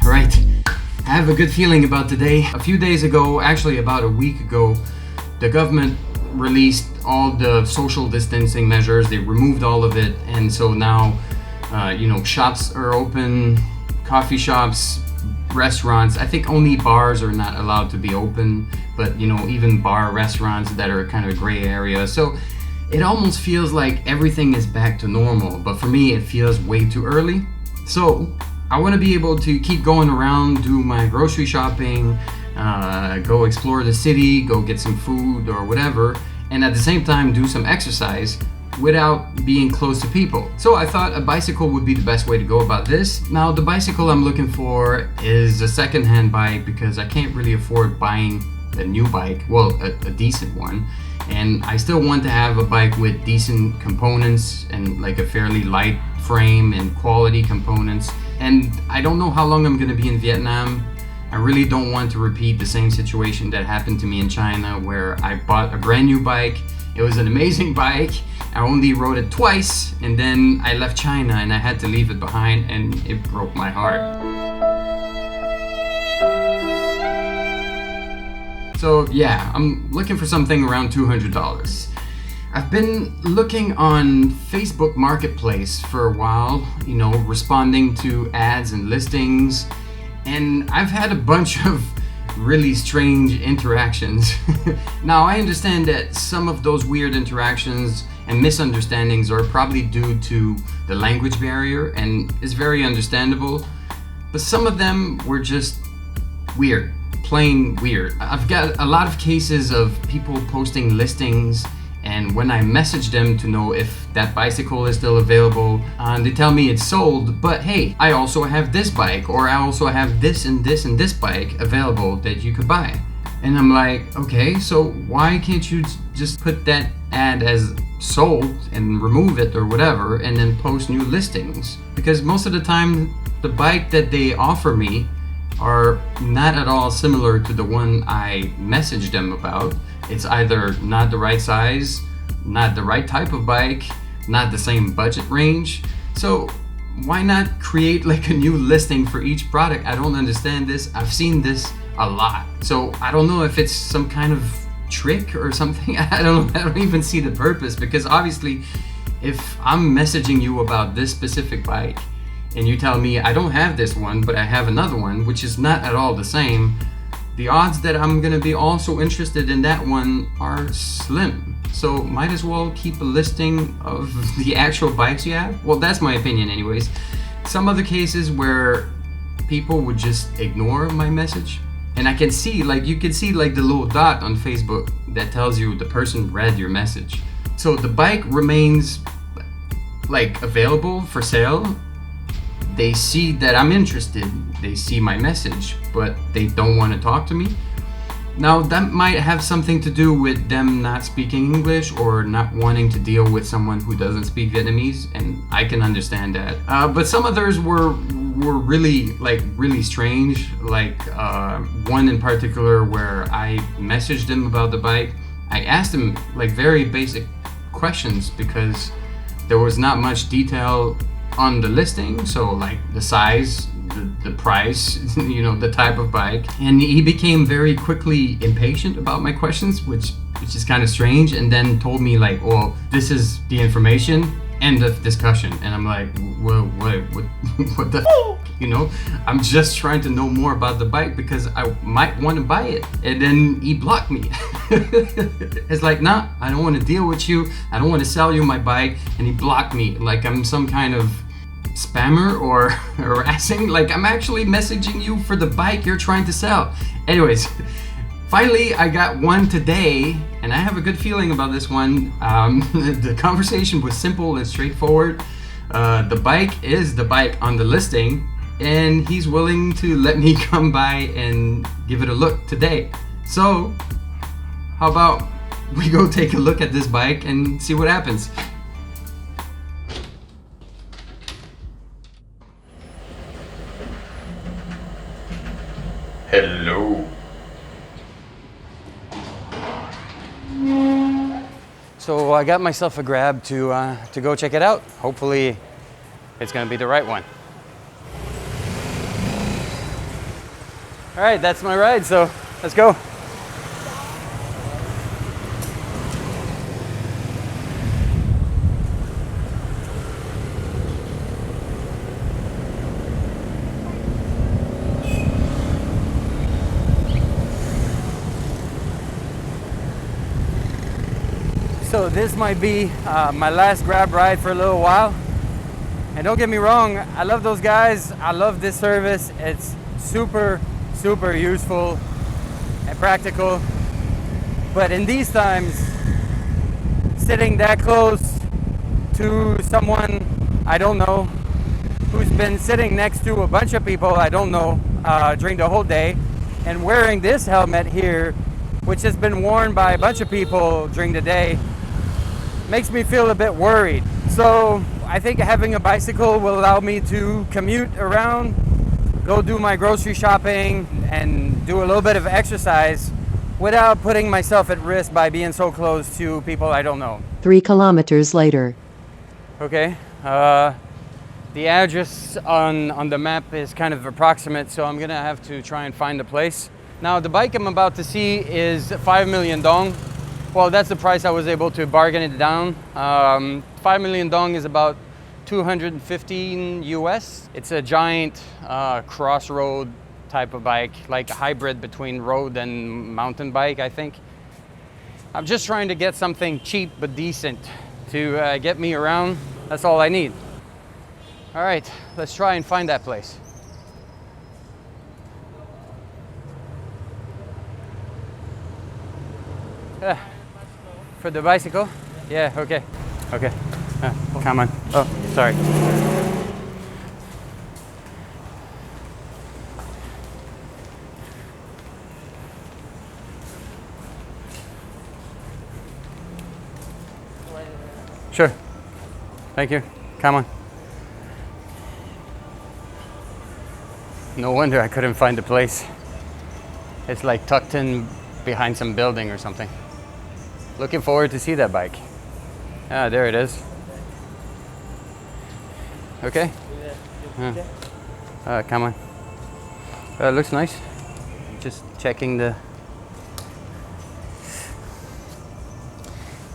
Alright, I have a good feeling about today. A few days ago, actually about a week ago, the government released all the social distancing measures. They removed all of it, and so now, shops are open, coffee shops, restaurants. I think only bars are not allowed to be open, but even bar restaurants that are kind of a gray area. So it almost feels like everything is back to normal, but for me it feels way too early. So I want to be able to keep going around, do my grocery shopping, go explore the city, go get some food or whatever, and at the same time do some exercise without being close to people. So I thought a bicycle would be the best way to go about this. Now the bicycle I'm looking for is a second-hand bike because I can't really afford buying a new bike, well, a decent one. And I still want to have a bike with decent components and like a fairly light frame and quality components. And I don't know how long I'm gonna be in Vietnam. I really don't want to repeat the same situation that happened to me in China where I bought a brand new bike. It was an amazing bike. I only rode it twice and then I left China and I had to leave it behind and it broke my heart. So yeah, I'm looking for something around $200. I've been looking on Facebook Marketplace for a while, responding to ads and listings, and I've had a bunch of really strange interactions. Now I understand that some of those weird interactions and misunderstandings are probably due to the language barrier and is very understandable, but some of them were just weird, plain weird. I've got a lot of cases of people posting listings, and when I message them to know if that bicycle is still available, they tell me it's sold, but hey, I also have this bike, or I also have this and this and this bike available that you could buy. And I'm like, okay, so why can't you just put that ad as sold and remove it or whatever and then post new listings? Because most of the time the bike that they offer me are not at all similar to the one I messaged them about. It's either not the right size, not the right type of bike, not the same budget range. So why not create like a new listing for each product? I don't understand this. I've seen this a lot. So I don't know if it's some kind of trick or something. I don't even see the purpose, because obviously if I'm messaging you about this specific bike and you tell me I don't have this one, but I have another one, which is not at all the same, the odds that I'm gonna be also interested in that one are slim. So might as well keep a listing of the actual bikes you have. Well, that's my opinion anyways. Some other cases where people would just ignore my message, and I can see, you can see the little dot on Facebook that tells you the person read your message. So the bike remains available for sale. They see that I'm interested, they see my message, but they don't want to talk to me. Now that might have something to do with them not speaking English or not wanting to deal with someone who doesn't speak Vietnamese, and I can understand that. But some others were really strange. One in particular where I messaged them about the bike. I asked them very basic questions because there was not much detail on the listing, so the size, the price, the type of bike, and he became very quickly impatient about my questions, which is kind of strange, and then told me well, this is the information, end of discussion. And I'm like, well, what the I'm just trying to know more about the bike because I might want to buy it. And then he blocked me. It's nah, I don't want to deal with you, I don't want to sell you my bike. And he blocked me like I'm some kind of spammer or harassing. I'm actually messaging you for the bike you're trying to sell. Anyways, finally I got one today and I have a good feeling about this one. The conversation was simple and straightforward. The bike is the bike on the listing, and he's willing to let me come by and give it a look today. So how about we go take a look at this bike and see what happens. Hello. So I got myself a Grab to go check it out. Hopefully it's gonna be the right one. All right, that's my ride, so let's go. So this might be my last Grab ride for a little while. And don't get me wrong, I love those guys. I love this service. It's super, super useful and practical. But in these times, sitting that close to someone I don't know, who's been sitting next to a bunch of people I don't know during the whole day, and wearing this helmet here, which has been worn by a bunch of people during the day, makes me feel a bit worried. So I think having a bicycle will allow me to commute around, go do my grocery shopping, and do a little bit of exercise without putting myself at risk by being so close to people I don't know. 3 kilometers later. Okay, the address on the map is kind of approximate, so I'm gonna have to try and find a place. Now the bike I'm about to see is 5 million dong. Well, that's the price I was able to bargain it down. 5 million dong is about 215 US. It's a giant crossroad type of bike, like a hybrid between road and mountain bike, I think. I'm just trying to get something cheap but decent to get me around. That's all I need. All right, let's try and find that place. For the bicycle? Yeah, okay. Okay. Come on. Oh, sorry. Sure. Thank you. Come on. No wonder I couldn't find the place. It's like tucked in behind some building or something. Looking forward to see that bike. Ah, there it is. Okay. Come on. Looks nice. Just checking the...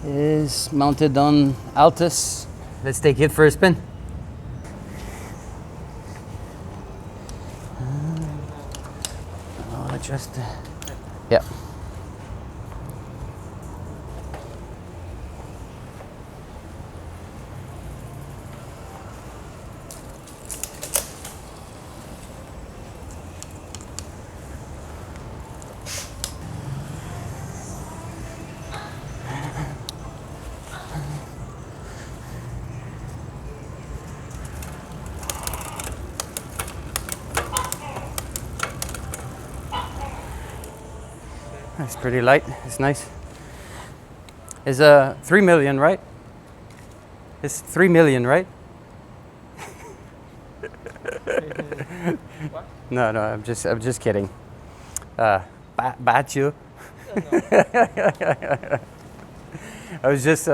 Is mounted on Altus. Let's take it for a spin. I'll adjust the... Yeah. It's pretty light. It's nice. It's 3 million, right? It's 3 million, right? What? No, I'm just kidding. Bad you. I was just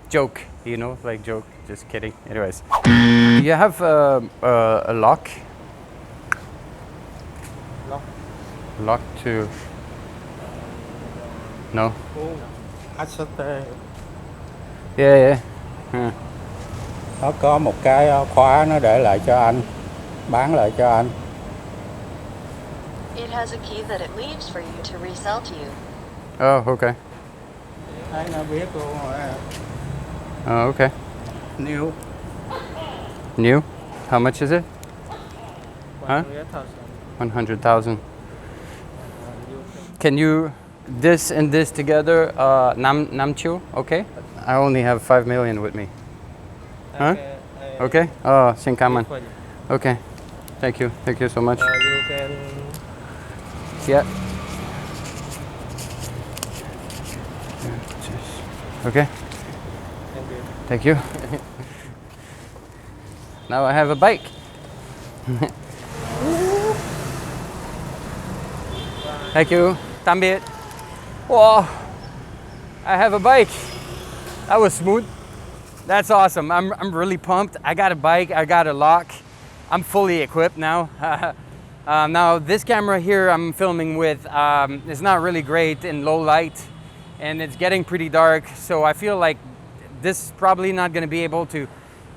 joke, you know, like joke. Just kidding. Anyways, do you have a lock? Lock. Lock to. No. HT. Yeah. Nó có một cái khóa nó để lại cho anh, bán lại cho anh. It has a key that it leaves for you to resell to you. Oh, okay. Thấy nó biết luôn rồi. Oh, okay. New. New? How much is it? Huh? 100,000. 100,000. Can you this and this together? Nam Chu? Okay. I only have 5 million with me. Huh? Okay. Oh, xin cảm ơn. Okay. Thank you. Thank you so much. You can... Yeah. Okay. Thank you. Thank you. Now I have a bike. Thank you. Tạm biệt. Whoa. I have a bike. That was smooth. That's awesome. I'm really pumped. I got a bike. I got a lock. I'm fully equipped now. Now this camera here I'm filming with is not really great in low light, and it's getting pretty dark, so I feel like this is probably not going to be able to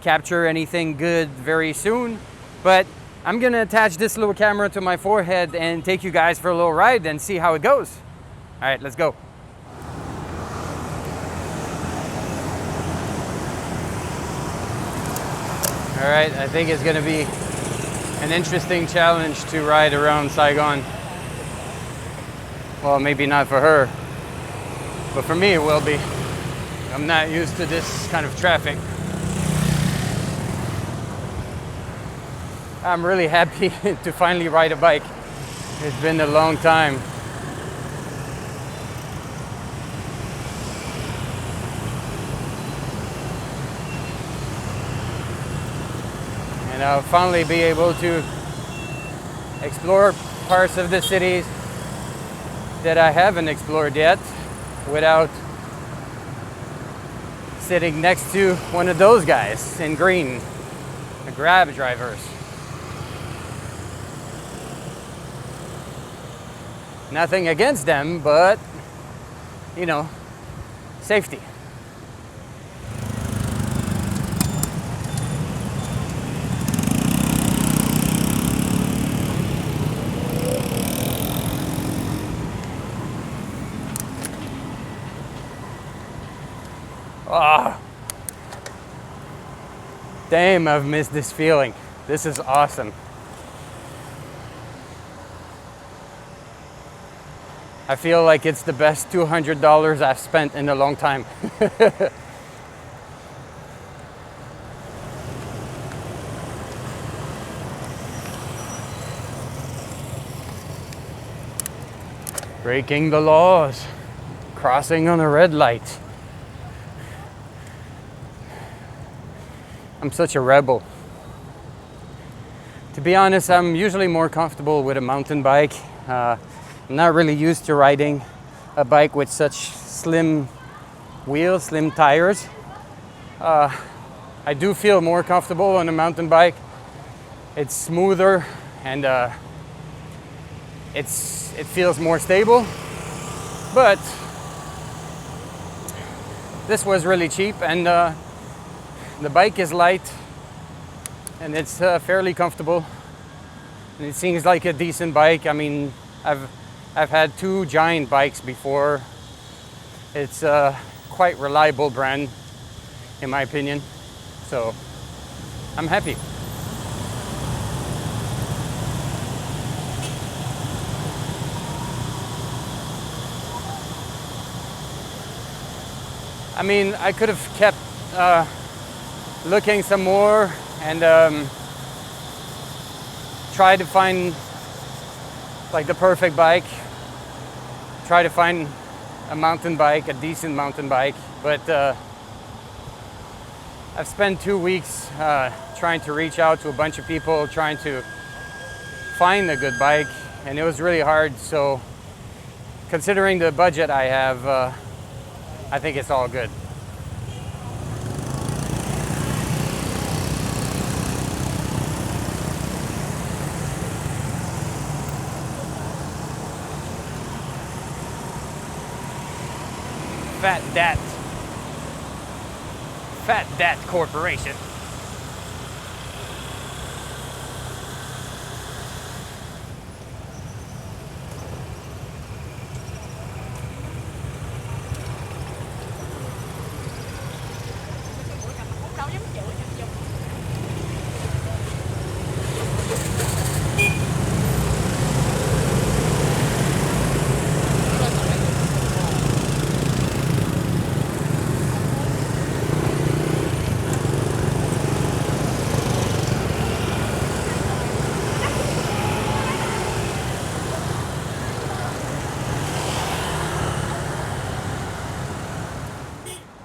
capture anything good very soon. But I'm going to attach this little camera to my forehead and take you guys for a little ride and see how it goes. All right, let's go. All right, I think it's going to be an interesting challenge to ride around Saigon. Well, maybe not for her, but for me it will be. I'm not used to this kind of traffic. I'm really happy to finally ride a bike. It's been a long time. And I'll finally be able to explore parts of the cities that I haven't explored yet without sitting next to one of those guys in green, the Grab drivers. Nothing against them, but, you know, safety. Ah, damn, I've missed this feeling. This is awesome. I feel like it's the best $200 I've spent in a long time. Breaking the laws, crossing on a red light. I'm such a rebel. To be honest, I'm usually more comfortable with a mountain bike. I'm not really used to riding a bike with such slim wheels, slim tires. I do feel more comfortable on a mountain bike. It's smoother and it feels more stable. But this was really cheap, and the bike is light and it's fairly comfortable, and it seems like a decent bike. I mean, I've had two giant bikes before. It's a quite reliable brand in my opinion, so I'm happy. I mean, I could have kept looking some more and try to find like the perfect bike. Try to find a mountain bike, a decent mountain bike. But I've spent 2 weeks trying to reach out to a bunch of people, trying to find a good bike, and it was really hard. So considering the budget I have, I think it's all good. Fat Dat Corporation.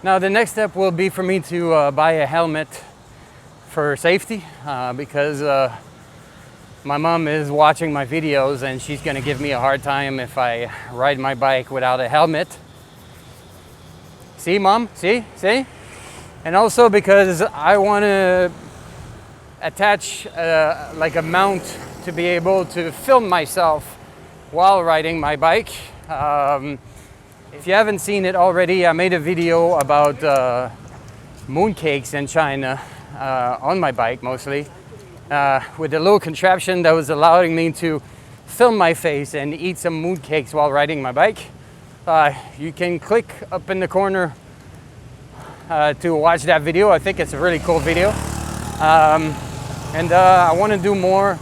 Now the next step will be for me to buy a helmet for safety because my mom is watching my videos and she's gonna give me a hard time if I ride my bike without a helmet. See, Mom? See? And also because I want to attach like a mount to be able to film myself while riding my bike. If you haven't seen it already, I made a video about mooncakes in China on my bike mostly, with a little contraption that was allowing me to film my face and eat some mooncakes while riding my bike. You can click up in the corner to watch that video. I think it's a really cool video. I want to do more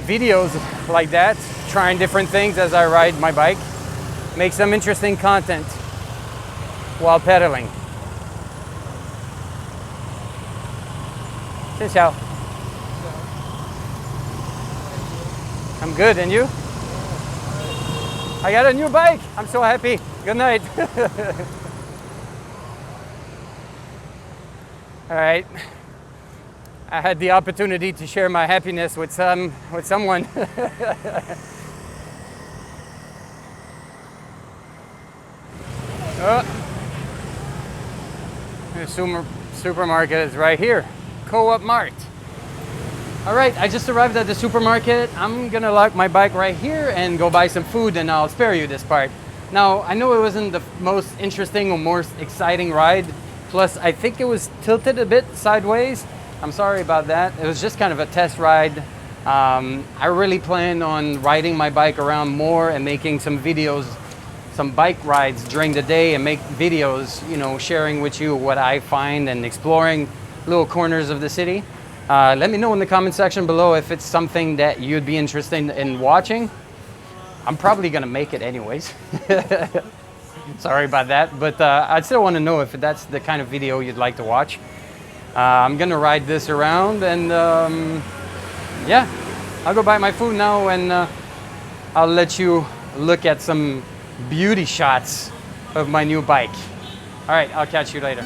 videos like that, trying different things as I ride my bike, make some interesting content while pedaling. 谢谢. I'm good, and you? I got a new bike. I'm so happy. Good night. All right. I had the opportunity to share my happiness with someone. The supermarket is right here. Co-op Mart. All right, I just arrived at the supermarket. I'm gonna lock my bike right here and go buy some food, and I'll spare you this part. Now, I know it wasn't the most interesting or most exciting ride. Plus, I think it was tilted a bit sideways. I'm sorry about that. It was just kind of a test ride. I really plan on riding my bike around more and making some videos, some bike rides during the day, and make videos, you know, sharing with you what I find and exploring little corners of the city. Let me know in the comment section below if it's something that you'd be interested in watching. I'm probably gonna make it anyways. Sorry about that, but I'd still want to know if that's the kind of video you'd like to watch. I'm gonna ride this around, and yeah, I'll go buy my food now, and I'll let you look at some beauty shots of my new bike. All right, I'll catch you later.